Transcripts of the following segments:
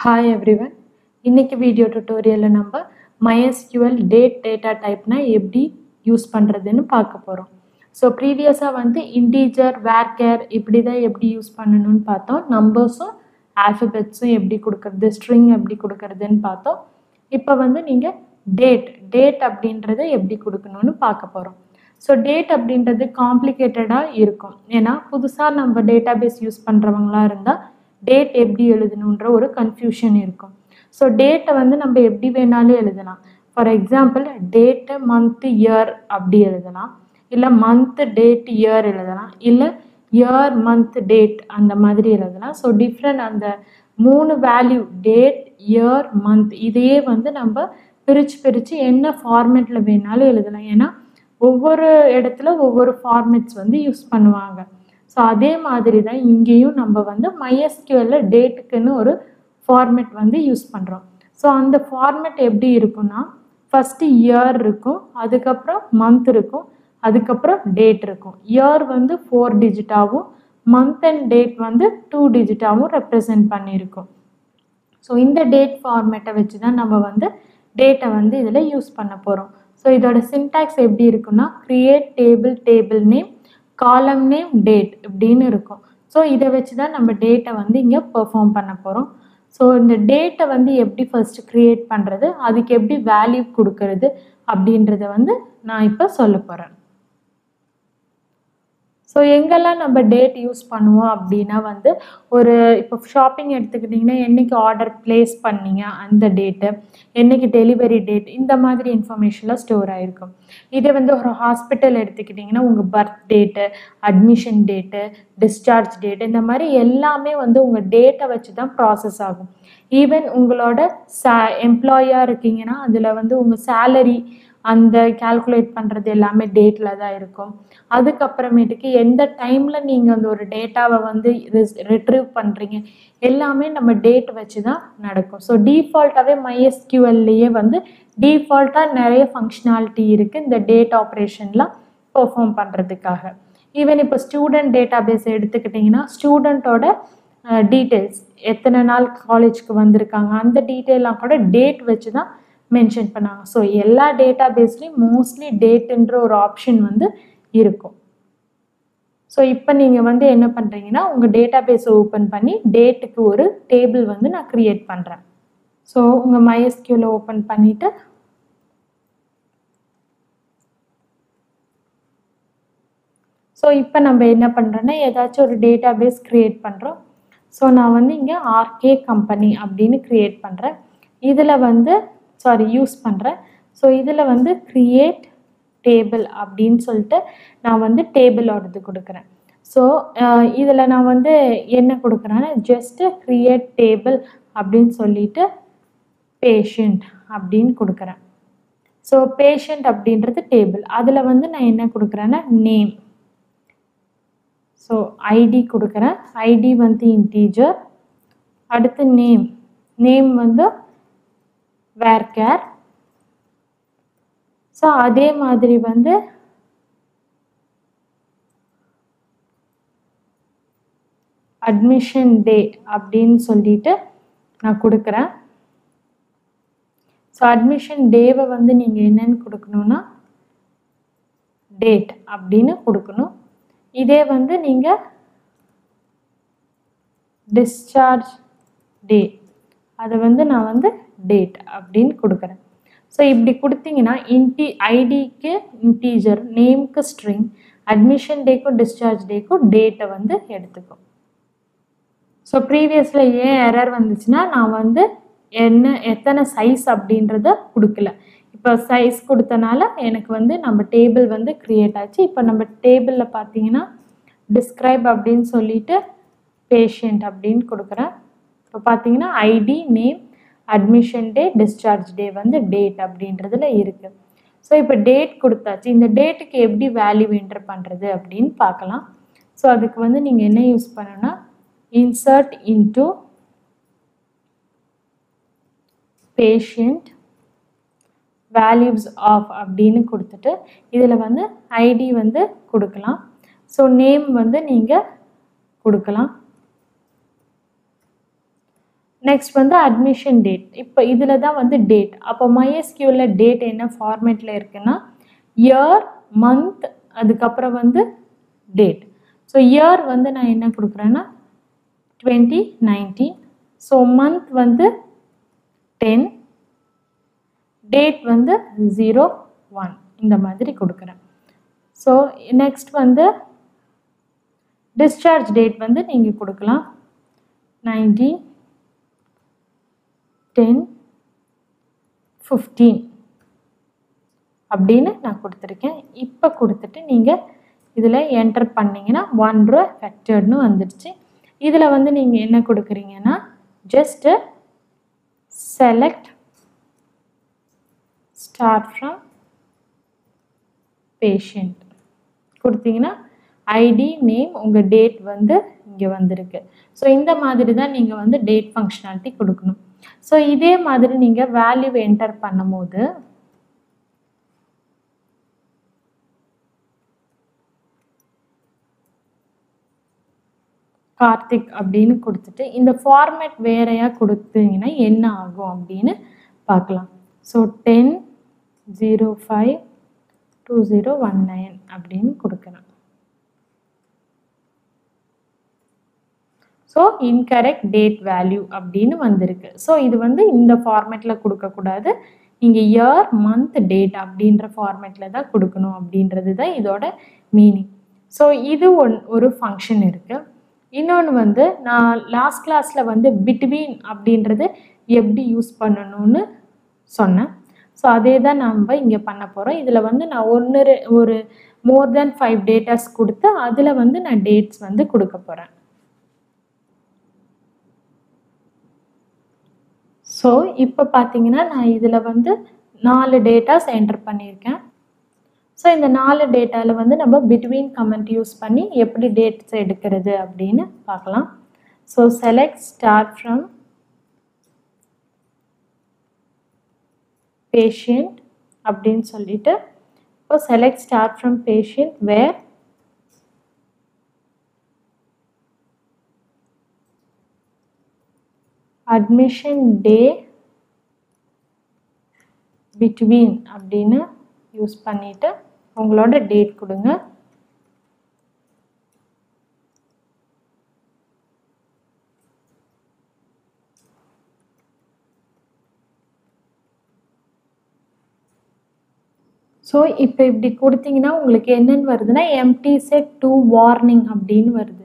Hi everyone. இன்னைக்கு video டுட்டோரியல்ல நம்ம MySQL date data டைப்னா எப்படி யூஸ் பண்றதுன்னு பார்க்க போறோம். ஸோ ப்ரீவியஸாக வந்து இன்டீஜர் வேர்கேர் இப்படி தான் எப்படி யூஸ் பண்ணணும்னு பார்த்தோம். நம்பர்ஸும் ஆல்ஃபபெட்ஸும் எப்படி கொடுக்கறது, ஸ்ட்ரிங் எப்படி கொடுக்கறதுன்னு பார்த்தோம். இப்போ வந்து நீங்கள் டேட் அப்படின்றத எப்படி கொடுக்கணும்னு பார்க்க போகிறோம். ஸோ டேட் அப்படின்றது காம்ப்ளிகேட்டடாக இருக்கும். ஏன்னா புதுசாக நம்ம டேட்டாபேஸ் யூஸ் பண்ணுறவங்களா இருந்தால் டேட் எப்படி எழுதணுன்ற ஒரு கன்ஃபியூஷன் இருக்கும். ஸோ டேட்டை வந்து நம்ம எப்படி வேணாலும் எழுதலாம். For example date month year அப்படி எழுதலாம், இல்லை மந்த்து டேட் இயர் எழுதலாம், இல்லை இயர் மந்த் டேட் அந்த மாதிரி எழுதலாம். ஸோ டிஃப்ரெண்ட் அந்த 3 வேல்யூ டேட் இயர் மந்த் இதையே வந்து நம்ம பிரித்து என்ன ஃபார்மேட்டில் வேணாலும் எழுதலாம். ஏன்னா ஒவ்வொரு இடத்துல ஒவ்வொரு ஃபார்மேட்ஸ் வந்து யூஸ் பண்ணுவாங்க. ஸோ அதே மாதிரி தான் இங்கேயும் நம்ம வந்து MySQL டேட்டுக்குன்னு ஒரு ஃபார்மேட் வந்து யூஸ் பண்ணுறோம். ஸோ அந்த ஃபார்மேட் எப்படி இருக்குன்னா, ஃபஸ்ட்டு இயர் இருக்கும், அதுக்கப்புறம் மந்த் இருக்கும், அதுக்கப்புறம் டேட் இருக்கும். இயர் வந்து 4 டிஜிட்டாகவும் மந்த் அண்ட் டேட் வந்து 2 டிஜிட்டாகவும் ரெப்ரசன்ட் பண்ணியிருக்கும். ஸோ இந்த டேட் ஃபார்மேட்டை வச்சு தான் நம்ம வந்து டேட்டை வந்து இதில் யூஸ் பண்ண போகிறோம். ஸோ இதோட சின்டாக்ஸ் எப்படி இருக்குன்னா, கிரியேட் டேபிள் நேம் காலம் நேம் டேட் இப்படின்னு இருக்கும். ஸோ இதை வச்சு தான் நம்ம டேட்டை வந்து இங்கே பெர்ஃபார்ம் பண்ண போகிறோம். ஸோ இந்த டேட்டை வந்து எப்படி ஃபர்ஸ்ட் கிரியேட் பண்ணுறது, அதுக்கு எப்படி வேல்யூ கொடுக்கறது அப்படின்றத வந்து நான் இப்போ சொல்ல போகிறேன். ஸோ எங்கெல்லாம் நம்ம டேட் யூஸ் பண்ணுவோம் அப்படின்னா வந்து இப்போ ஷாப்பிங் எடுத்துக்கிட்டிங்கன்னா என்றைக்கு ஆர்டர் ப்ளேஸ் பண்ணிங்க அந்த டேட்டு, என்றைக்கு டெலிவரி டேட், இந்த மாதிரி இன்ஃபர்மேஷன்லாம் ஸ்டோர் ஆகிருக்கும். இதே வந்து ஒரு ஹாஸ்பிட்டல் எடுத்துக்கிட்டிங்கன்னா உங்கள் birth date, admission date, discharge date, இந்த மாதிரி எல்லாமே வந்து உங்கள் டேட்டை வச்சு தான் ப்ராசஸ் ஆகும். ஈவன் உங்களோட எம்ப்ளாயாக இருக்கீங்கன்னா அதில் வந்து உங்கள் சேலரி அந்த கால்குலேட் பண்ணுறது எல்லாமே டேட்டில் தான் இருக்கும். அதுக்கப்புறமேட்டுக்கு எந்த டைமில் நீங்கள் அந்த ஒரு டேட்டாவை வந்து ரிட்ரீவ் பண்ணுறீங்க எல்லாமே நம்ம டேட் வச்சு தான் நடக்கும். ஸோ டீஃபால்ட்டாகவே MySQLலேயே வந்து டீஃபால்ட்டாக நிறைய ஃபங்க்ஷனாலிட்டி இருக்குது இந்த டேட் ஆப்ரேஷன்லாம் பெர்ஃபார்ம் பண்ணுறதுக்காக. ஈவன் இப்போ ஸ்டூடெண்ட் டேட்டாபேஸ் எடுத்துக்கிட்டிங்கன்னா ஸ்டூடெண்ட்டோட டீட்டெயில்ஸ், எத்தனை நாள் காலேஜ்க்கு வந்திருக்காங்க அந்த டீட்டெயிலாம் கூட டேட் வச்சு தான் மென்ஷன் பண்ணாங்க. ஸோ எல்லா டேட்டாபேஸ்லேயும் மோஸ்ட்லி டேட்டுன்ற ஒரு ஆப்ஷன் வந்து இருக்கும். ஸோ இப்போ நீங்கள் வந்து என்ன பண்ணுறீங்கன்னா உங்கள் டேட்டாபேஸை ஓப்பன் பண்ணி டேட்டுக்கு ஒரு டேபிள் வந்து நான் க்ரியேட் பண்ணுறேன். ஸோ உங்கள் MySQL ஓப்பன் பண்ணிவிட்டு ஸோ இப்போ நம்ம என்ன பண்ணுறோன்னா ஏதாச்சும் ஒரு டேட்டாபேஸ் க்ரியேட் பண்ணுறோம். ஸோ நான் வந்து இங்கே RK கம்பெனி அப்படின்னு க்ரியேட் பண்ணுறேன். இதில் வந்து யூஸ் பண்ணுறேன். ஸோ இதில் வந்து கிரியேட் டேபிள் அப்படின்னு சொல்லிட்டு நான் வந்து டேபிளோடது கொடுக்குறேன். ஸோ இதில் நான் வந்து என்ன கொடுக்குறேன்னா ஜஸ்ட்டு கிரியேட் டேபிள் அப்படின்னு சொல்லிட்டு பேஷண்ட் அப்படின்னு கொடுக்குறேன். ஸோ பேஷண்ட் அப்படின்றது டேபிள், அதில் வந்து நான் என்ன கொடுக்குறேன்னா நேம். ஸோ ஐடி கொடுக்குறேன், ஐடி வந்து இன்டீஜர், அடுத்து நேம் வந்து வேர்கேர். ஸோ அதே மாதிரி வந்து அட்மிஷன் டே அப்படின்னு சொல்லிட்டு நான் கொடுக்குறேன். ஸோ அட்மிஷன் டேவை வந்து நீங்கள் என்னன்னு கொடுக்கணும்னா டேட் அப்படின்னு கொடுக்கணும். இதே வந்து நீங்கள் டிஸ்சார்ஜ் டே அதை வந்து நான் வந்து டேட் அப்படின்னு கொடுக்குறேன். ஸோ இப்படி கொடுத்தீங்கன்னா ஐடிக்கு இன்டீஜர், நேம்க்கு ஸ்ட்ரிங், அட்மிஷன் டேக்கும் டிஸ்சார்ஜ் டேக்கும் டேட்டை வந்து எடுத்துக்கும். ஸோ ப்ரீவியஸில் ஏன் எரர் வந்துச்சுன்னா நான் வந்து எத்தனை சைஸ் அப்படின்றத கொடுக்கல. இப்போ சைஸ் கொடுத்தனால எனக்கு வந்து நம்ம டேபிள் வந்து க்ரியேட் ஆச்சு. இப்போ நம்ம டேபிளில் பார்த்தீங்கன்னா டிஸ்கிரைப் அப்படின்னு சொல்லிட்டு பேஷண்ட் அப்படின்னு கொடுக்குறேன். இப்போ பார்த்தீங்கன்னா ஐடி, நேம், அட்மிஷன் டே, டிஸ்சார்ஜ் டே வந்து டேட் அப்படின்றதுல இருக்குது. ஸோ இப்போ டேட் கொடுத்தாச்சு. இந்த டேட்டுக்கு எப்படி வேல்யூ என்டர் பண்ணுறது அப்படின்னு பார்க்கலாம். ஸோ அதுக்கு வந்து நீங்கள் என்ன யூஸ் பண்ணணும்னா insert into patient values of அப்படின்னு கொடுத்துட்டு இதில் வந்து ஐடி வந்து கொடுக்கலாம். ஸோ நேம் வந்து நீங்கள் கொடுக்கலாம். நெக்ஸ்ட் வந்து அட்மிஷன் டேட். இப்போ இதில் தான் வந்து டேட். அப்போ MySQL டேட் என்ன ஃபார்மேட்டில் இருக்குன்னா இயர், மந்த், அதுக்கப்புறம் வந்து டேட். ஸோ இயர் வந்து நான் என்ன கொடுக்குறேன்னா 2019. ஸோ மந்த் வந்து 10, டேட் வந்து 01 இந்த மாதிரி கொடுக்குறேன். ஸோ நெக்ஸ்ட் வந்து டிஸ்சார்ஜ் டேட் வந்து நீங்கள் கொடுக்கலாம் 19/10/15 அப்படின்னு நான் கொடுத்துருக்கேன். இப்போ கொடுத்துட்டு நீங்கள் இதில் என்டர் பண்ணிங்கன்னா 1 ரூ எஃபெக்டட்னு வந்துடுச்சு. இதில் வந்து நீங்கள் என்ன கொடுக்குறீங்கன்னா just select start from patient கொடுத்தீங்கன்னா ஐடி, நேம், உங்கள் டேட் வந்து இங்கே வந்திருக்கு. ஸோ இந்த மாதிரி தான் நீங்கள் வந்து டேட் ஃபங்க்ஷனாலிட்டி கொடுக்கணும். ஸோ இதே மாதிரி நீங்கள் வேல்யூ என்டர் பண்ணும்போது கார்த்திக் அப்படின்னு கொடுத்துட்டு இந்த ஃபார்மேட் வேறையாக கொடுத்தீங்கன்னா என்ன ஆகும் அப்படின்னு பார்க்கலாம். ஸோ 10/05/2019 அப்படின்னு கொடுக்கணும். ஸோ இன்கரெக்ட் டேட் வேல்யூ அப்படின்னு வந்திருக்கு. ஸோ இது வந்து இந்த ஃபார்மேட்டில் கொடுக்கக்கூடாது. நீங்கள் இயர், மந்த், டேட் அப்படின்ற ஃபார்மேட்டில் தான் கொடுக்கணும் அப்படின்றது தான் இதோட மீனிங். ஸோ இது ஒரு ஃபங்க்ஷன் இருக்குது. இன்னொன்று வந்து நான் லாஸ்ட் கிளாஸில் வந்து பிட்வீன் அப்படின்றது எப்படி யூஸ் பண்ணணும்னு சொன்னேன். ஸோ அதே தான் நம்ம இங்கே பண்ண போகிறோம். இதில் வந்து நான் ஒரு மோர் தேன் 5 டேட்டாஸ் கொடுத்து அதில் வந்து நான் டேட்ஸ் வந்து கொடுக்க போகிறேன். ஸோ இப்போ பார்த்தீங்கன்னா நான் இதில் வந்து 4 டேட்டாஸ் என்டர் பண்ணியிருக்கேன். ஸோ இந்த 4 டேட்டாவில் வந்து நம்ம பிட்வீன் கமெண்ட் யூஸ் பண்ணி எப்படி டேட்ஸ் எடுக்கிறது அப்படின்னு பார்க்கலாம். So select start from patient அப்படின்னு சொல்லிட்டு இப்போ select start from patient where admission day between அப்படின்னு யூஸ் பண்ணிவிட்டு உங்களோட டேட் கொடுங்க. ஸோ இப்போ இப்படி கொடுத்தீங்கன்னா உங்களுக்கு என்னென்னு வருதுன்னா எம்டி செட் 2 வார்னிங் அப்படின்னு வருது.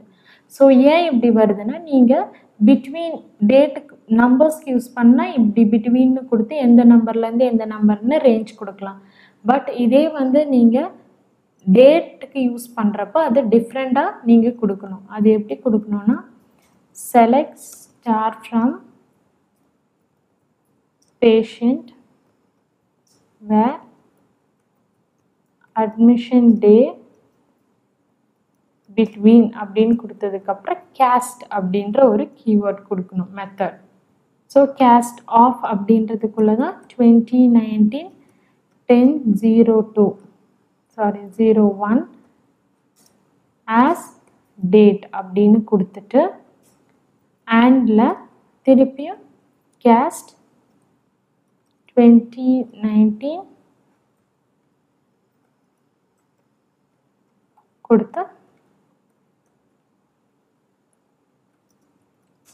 ஸோ ஏன் இப்படி வருதுன்னா நீங்கள் பிட்வீன் டேட்டுக்கு நம்பர்ஸ்க்கு யூஸ் பண்ணால் இப்படி பிட்வீன்னு கொடுத்து எந்த நம்பர்லேருந்து எந்த நம்பர்னு ரேஞ்ச் கொடுக்கலாம். பட் இதே வந்து நீங்கள் டேட்டுக்கு யூஸ் பண்ணுறப்போ அது டிஃப்ரெண்ட்டாக நீங்கள் கொடுக்கணும். அது எப்படி கொடுக்கணுன்னா select start from patient where admission day between அப்படின்னு கொடுத்ததுக்கப்புறம் கேஸ்ட் அப்படின்ற ஒரு கீவேர்ட் கொடுக்கணும் மெத்தட். ஸோ கேஸ்ட் ஆஃப் அப்படின்றதுக்குள்ளே தான் 2019/10/02 ஆஸ் டேட் அப்படின்னு கொடுத்துட்டு அண்டில் திருப்பியும் கேஸ்ட் 2019 கொடுத்து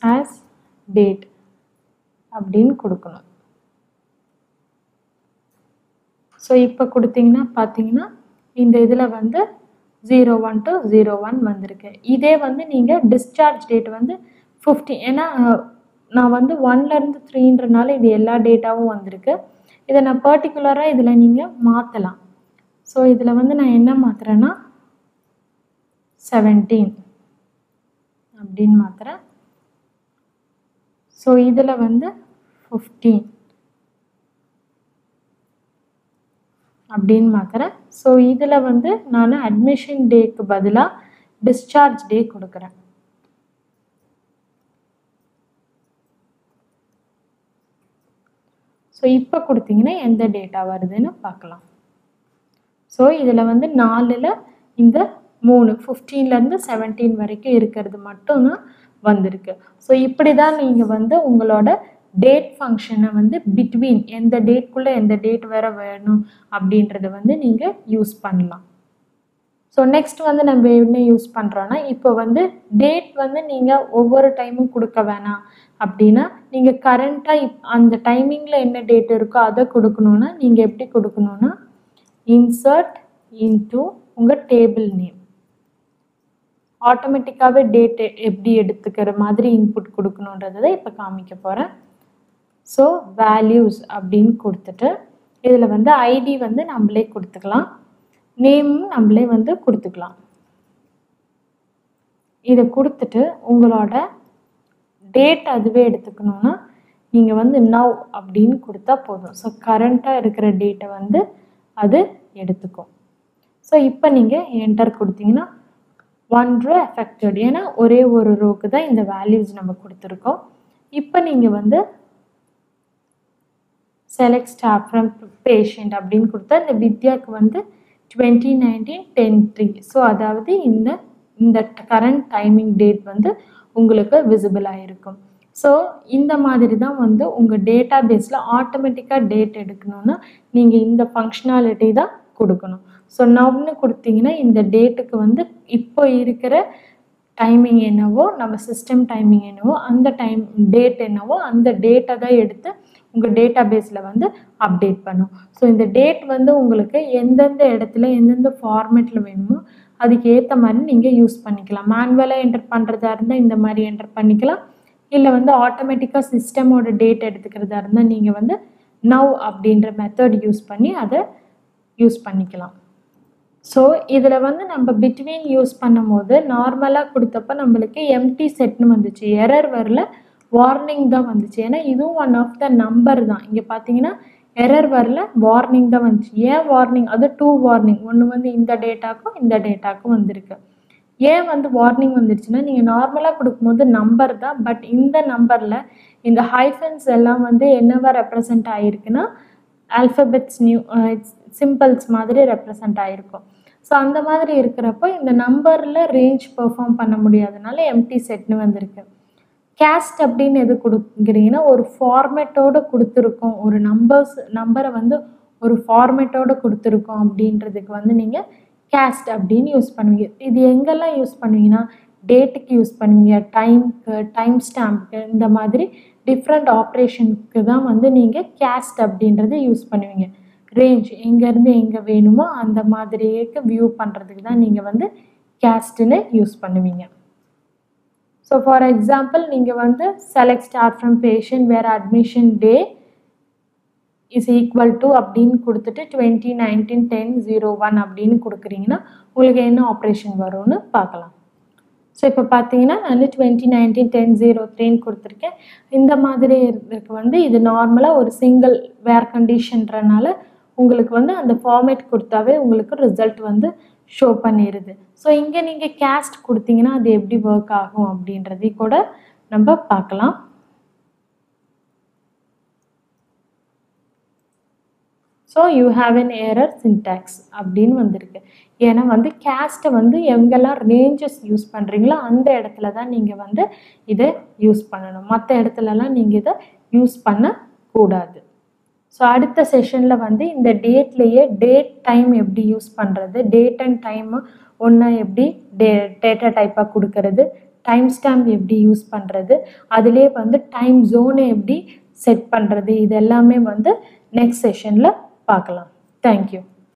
as date அப்படின்னு கொடுக்கணும். ஸோ இப்போ கொடுத்தீங்கன்னா பார்த்தீங்கன்னா இந்த இதில் வந்து 01 to 01 வந்திருக்கு. இதே வந்து நீங்கள் டிஸ்சார்ஜ் டேட் வந்து 15 ஏன்னா நான் வந்து 1லேருந்து 3ன்றனால இது எல்லா டேட்டாவும் வந்திருக்கு. இதை நான் பர்டிகுலராக இதில் நீங்கள் மாற்றலாம். ஸோ இதில் வந்து நான் என்ன மாற்றுறேன்னா 17 அப்படின்னு மாற்றுறேன். ஸோ இதில் வந்து 15 அப்படின்னு மாற்றுறேன். ஸோ இதில் வந்து நான் அட்மிஷன் டேக்கு பதிலாக டிஸ்சார்ஜ் டே கொடுக்குறேன். ஸோ இப்போ கொடுத்தீங்கன்னா எந்த டேட்டா வருதுன்னு பார்க்கலாம். ஸோ இதில் வந்து 4ல் இந்த 3 15லேருந்து 17 வரைக்கும் இருக்கிறது மட்டும்தான் வந்திருக்கு. ஸோ இப்படி தான் நீங்கள் வந்து உங்களோட டேட் ஃபங்க்ஷனை வந்து பிட்வீன் எந்த டேட்குள்ளே எந்த டேட் வேற வேணும் அப்படின்றத வந்து நீங்கள் யூஸ் பண்ணலாம். ஸோ நெக்ஸ்ட் வந்து நம்ம என்ன யூஸ் பண்ணுறோன்னா, இப்போ வந்து டேட் வந்து நீங்கள் ஒவ்வொரு டைமும் கொடுக்க வேணாம் அப்படின்னா, நீங்கள் கரண்ட்டாக அந்த டைமிங்கில் என்ன டேட் இருக்கோ அதை கொடுக்கணுன்னா நீங்கள் எப்படி கொடுக்கணுன்னா, இன்சர்ட் இன்டூ உங்கள் டேபிள் நேம். ஆட்டோமேட்டிக்காகவே டேட் எப்படி எடுத்துக்கிற மாதிரி இன்புட் கொடுக்கணுன்றதை இப்போ காமிக்க போகிறேன். ஸோ வேல்யூஸ் அப்படின்னு கொடுத்துட்டு இதில் வந்து ஐடி வந்து நம்மளே கொடுத்துக்கலாம், நேமும் நம்மளே வந்து கொடுத்துக்கலாம். இதை கொடுத்துட்டு உங்களோட டேட் அதுவே எடுத்துக்கணுன்னா நீங்கள் வந்து நவ் அப்படின்னு கொடுத்தா போதும். ஸோ கரண்ட்டாக இருக்கிற டேட்டை வந்து அது எடுத்துக்கும். ஸோ இப்போ நீங்கள் என்டர் கொடுத்தீங்கன்னா 1 row affected, ஏன்னா ஒரே ஒரு ரோக்கு தான் இந்த வேல்யூஸ் நம்ம கொடுத்துருக்கோம். இப்போ நீங்கள் வந்து செலக்ட் ஸ்டாஃப் ஃப்ரம் பேஷண்ட் அப்படின்னு கொடுத்தா இந்த வித்யாவுக்கு வந்து 2019-10-3. ஸோ அதாவது இந்த கரண்ட் டைமிங் டேட் வந்து உங்களுக்கு விசிபிளாக இருக்கும். ஸோ இந்த மாதிரி தான் வந்து உங்கள் டேட்டா பேஸில் ஆட்டோமேட்டிக்காக டேட் எடுக்கணும்னா நீங்கள் இந்த ஃபங்க்ஷனாலிட்டி தான் கொடுக்கணும். ஸோ நவ்னு கொடுத்தீங்கன்னா இந்த டேட்டுக்கு வந்து இப்போ இருக்கிற டைமிங் என்னவோ, நம்ம சிஸ்டம் டைமிங் என்னவோ, அந்த டேட் என்னவோ அந்த டேட்டை தான் எடுத்து உங்கள் டேட்டா பேஸில் வந்து அப்டேட் பண்ணும். ஸோ இந்த டேட் வந்து உங்களுக்கு எந்தெந்த இடத்துல எந்தெந்த ஃபார்மேட்டில் வேணுமோ அதுக்கு ஏற்ற மாதிரி நீங்கள் யூஸ் பண்ணிக்கலாம். மேனுவலாக என்டர் பண்ணுறதா இருந்தால் இந்த மாதிரி என்டர் பண்ணிக்கலாம், இல்லை வந்து ஆட்டோமேட்டிக்காக சிஸ்டமோட டேட் எடுத்துக்கிறதா இருந்தால் நீங்கள் வந்து நவ் அப்படின்ற மெத்தட் யூஸ் பண்ணி அதை யூஸ் பண்ணிக்கலாம். ஸோ இதில் வந்து நம்ம பிட்வீன் யூஸ் பண்ணும் போது நார்மலாக கொடுத்தப்ப நம்மளுக்கு எம்டி செட்னு வந்துச்சு, எரர் வரல, வார்னிங் தான் வந்துச்சு. ஏன்னா இதுவும் ஒன் ஆஃப் த நம்பர் தான். இங்கே பார்த்தீங்கன்னா எரர் வரல, வார்னிங் தான் வந்துச்சு. ஏன் வார்னிங்? அது 2 வார்னிங், ஒன்று வந்து இந்த டேட்டாக்கும் இந்த டேட்டாக்கும் வந்திருக்கு. ஏன் வந்து வார்னிங் வந்துருச்சுன்னா, நீங்கள் நார்மலாக கொடுக்கும்போது நம்பர் தான், பட் இந்த நம்பரில் இந்த ஹைஃபன்ஸ் எல்லாம் வந்து என்னவா ரெப்ரசன்ட் ஆகிருக்குன்னா ஆல்ஃபபெட்ஸ் சிம்பிள்ஸ் மாதிரி ரெப்ரசன்ட் ஆகிருக்கும். ஸோ அந்த மாதிரி இருக்கிறப்போ இந்த நம்பரில் ரேஞ்ச் பெர்ஃபார்ம் பண்ண முடியாதனால எம்டி செட்னு வந்திருக்கு. கேஸ்ட் அப்படின்னு எது கொடுக்குறீங்கன்னா, ஒரு ஃபார்மேட்டோடு கொடுத்துருக்கோம், ஒரு நம்பரை வந்து ஒரு ஃபார்மேட்டோடு கொடுத்துருக்கோம் அப்படின்றதுக்கு வந்து நீங்கள் கேஸ்ட் அப்படின்னு யூஸ் பண்ணுவீங்க. இது எங்கெல்லாம் யூஸ் பண்ணுவீங்கன்னா, டேட்டுக்கு யூஸ் பண்ணுவீங்க, டைம் ஸ்டாம்ப்க்கு, இந்த மாதிரி டிஃப்ரெண்ட் ஆப்ரேஷனுக்கு தான் வந்து நீங்கள் கேஸ்ட் அப்படின்றத யூஸ் பண்ணுவீங்க. ரேஞ்ச் எங்கேருந்து எங்கே வேணுமோ அந்த மாதிரியே வியூ பண்ணுறதுக்கு தான் நீங்கள் வந்து கேஸ்ட்டுன்னு யூஸ் பண்ணுவீங்க. ஸோ ஃபார் எக்ஸாம்பிள் நீங்கள் வந்து select start from patient where admission day is equal to அப்படின்னு கொடுத்துட்டு 2019-10-01 அப்படின்னு கொடுக்குறீங்கன்னா உங்களுக்கு என்ன ஆப்ரேஷன் வரும்னு பார்க்கலாம். ஸோ இப்போ பார்த்தீங்கன்னா நான் 2019-10-03 கொடுத்துருக்கேன். இந்த மாதிரி இதுக்கு வந்து இது நார்மலாக ஒரு சிங்கிள் வேர் கண்டிஷன்றனால உங்களுக்கு வந்து அந்த ஃபார்மேட் கொடுத்தாவே உங்களுக்கு ரிசல்ட் வந்து ஷோ பண்ணிடுது. ஸோ இங்கே நீங்கள் கேஸ்ட் கொடுத்தீங்கன்னா அது எப்படி ஒர்க் ஆகும் அப்படின்றதையும் கூட நம்ம பார்க்கலாம். So you have an error syntax அப்படின்னு வந்திருக்கு. ஏன்னா வந்து கேஸ்ட்டை வந்து எங்கெல்லாம் ரேஞ்சஸ் யூஸ் பண்ணுறீங்களோ அந்த இடத்துல தான் நீங்கள் வந்து இதை யூஸ் பண்ணணும், மற்ற இடத்துலலாம் நீங்கள் இதை யூஸ் பண்ணக்கூடாது. ஸோ அடுத்த செஷனில் வந்து இந்த டேட்லேயே டேட் டைம் எப்படி யூஸ் பண்ணுறது, டேட் அண்ட் டைமு ஒன்றா எப்படி டேட்டா டைப்பாக கொடுக்கறது, டைம் ஸ்டாம்ப் எப்படி யூஸ் பண்ணுறது, அதிலே வந்து டைம் ஜோனை எப்படி செட் பண்ணுறது, இது எல்லாமே வந்து நெக்ஸ்ட் செஷனில் பார்க்கலாம். தேங்க்யூ.